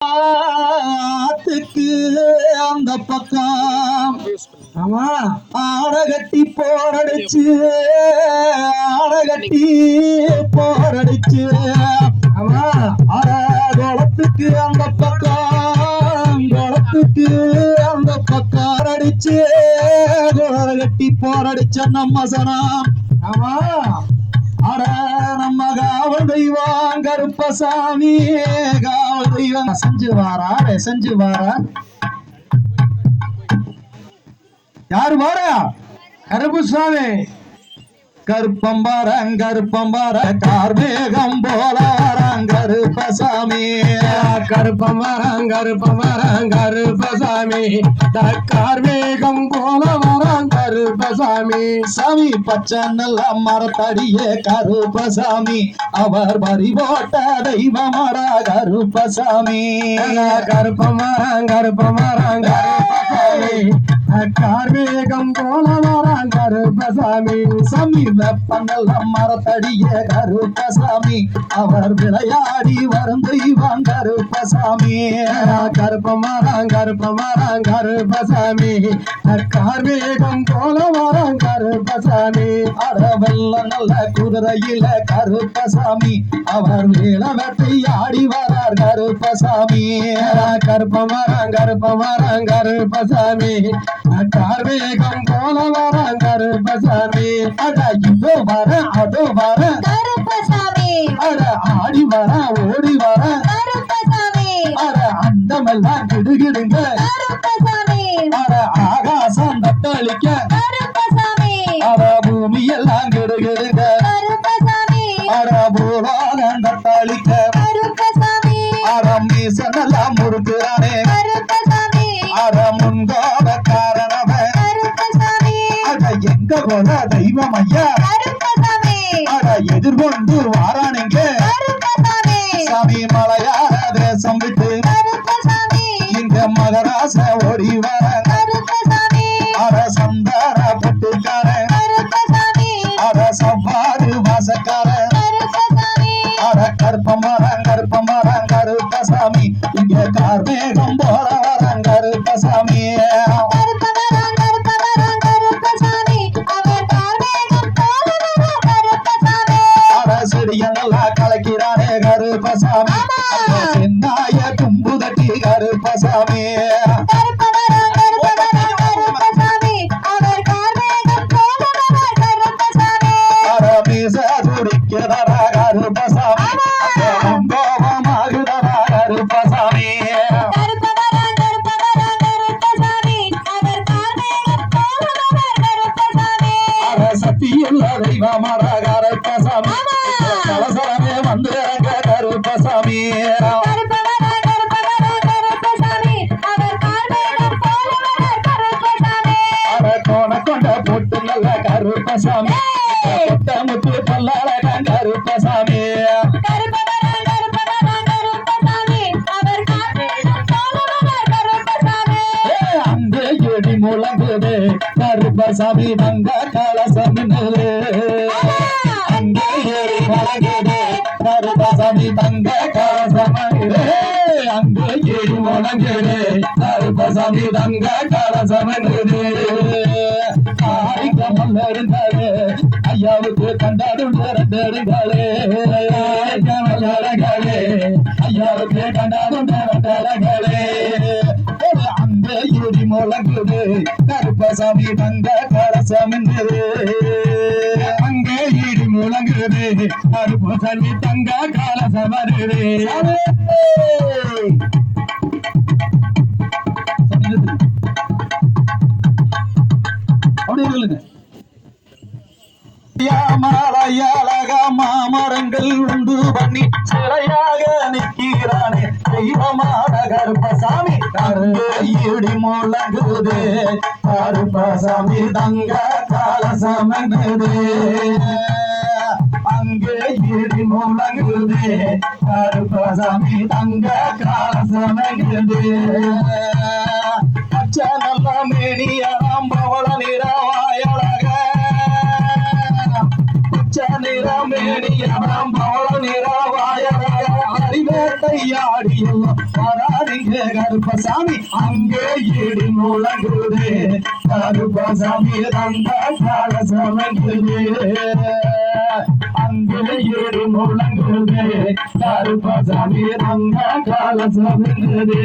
ஆத்துக்கு அந்த பக்கம் ஆமா ஆடகட்டி போரடிச்சு ஆமா குளத்துக்கு அந்த பக்கம் அடிச்சு கட்டி போரடிச்ச நம்ம சனம் ஆமா அட நம்ம காவல் தெய்வம் கருப்பசாமி காவல் தெய்வம் செஞ்சு வாரா யாரு வாரா கருப்பசாமி கருப்பம்பார கார்மேகம் போல வரான் கருப்பசாமி கார்மேகம் போல வரான் கருப்பசாமி சாமி பச்சை நல்ல மரத்தடியே கருப்பசாமி அவர் பறி போட்ட தெய்வமடா கருப்பசாமி கருப்பமரம் கார்மேகம் போல வரான் கருப்பசாமி சாமி வெப்பநல்ல மரத்தடியே கருப்பசாமி அவர் விளையாடி வரும் தெய்வம் கருப்பசாமி கருப்பமரம் கருப்பசாமி கார்மேகம் போல வரான் கருப்பசாமி அட வெள்ள நல்ல குதிரையில கருப்பசாமி அவர் வேல வேட்டையாடி வரார் கருப்பசாமி கருப்பமரம் கருப்பசாமி கார்மேகம் போல வரான் கருப்பசாமி அட இதோ வர அதோ வர கருப்பசாமி அட ஆடி வர ஓடி வர கருப்பசாமி அட அண்டமெல்லாம் கிடுகிடுங்க கருப்பசாமி அட ஆகாசம் தட்டளிக்க கருப்பசாமி அட பூமி எல்லாம் கிடுகிடுங்க கருப்பசாமி அட பூலோகம் தட்டளிக்க கருப்பசாமி அட மீசனெல்லாம் முறுக்குறானே கருப்பசாமி அட முன்கோப காரணமே கருப்பசாமி அட எங்க போல தெய்வம் ஐயா கருப்பசாமி அட எதிர்கொண்டு வாரானுங்க கருப்பசாமி சாமி மலையாள தேசம் விட்டு கருப்பசாமி இங்க மகராச ஓடி வர கருப்பசாமி அட சந்தார பட்டுக்கார கருப்பசாமி அட சவ்வாறு வாசக்கார கருப்பசாமி அட கருப்பமரம் கருப்பசாமி இங்க கார்மேகம் போல வரான் கருப்பசாமி செடியனல்லா கலக்கிறானே கருப்பசாமி சென்னாய தும்பு தட்டி கருப்பசாமி துடிக்கிறதா கருப்பசாமி கோபமாகுதா கருப்பசாமி சத்தியுள்ள தெய்வமடா கருப்பசாமி கலசரமே வந்து கருப்பசாமி கோண கொண்ட போட்டு நல்ல கருப்பசாமி முத்து பல்லால கருப்பசாமி அங்கே எடி முழங்குது கருப்பசாமி தங்க கலசமின்னது அங்கே ஏறி முழங்குது கருப்பசாமி தங்க கலசமின்னது அங்கே ஏறி முழங்குது கருப்பசாமி தங்க கலசமின்னது ஆடிக்கமல் இருந்தாரு ஐயாவுக்கு கண்டாடும் ரெண்டடுங்களே ஐயாவுக்கு கண்டாடும் ரெண்டடுங்களே அந்த இடி முழங்குது கருப்பசாமி தங்க கலசமின்னது அங்கே இடி முழங்குது கருப்பசாமி தங்க கலசமருது மாலையழக மாமரங்கள் உண்டு பண்ணி சிலையாக நிற்கிறானே தெய்வமான கருப்பசாமி இடி முழங்குது கருப்பசாமி தங்க கலசமங்குது அங்கே இடி முழங்குது கருப்பசாமி தங்க கலசமங்குது பச்சை நல்ல மேனியராம் பவள நிறவாயழக நிறமேனியம் பவள நிறவாயழக அறிவேட்டையாடியும் கருப்பசாமி அங்கே இடி முழங்குது கருப்பசாமி தந்த காலசமங்குது அங்கே இடி முழங்குது கருப்பசாமி தந்த காலசமங்குது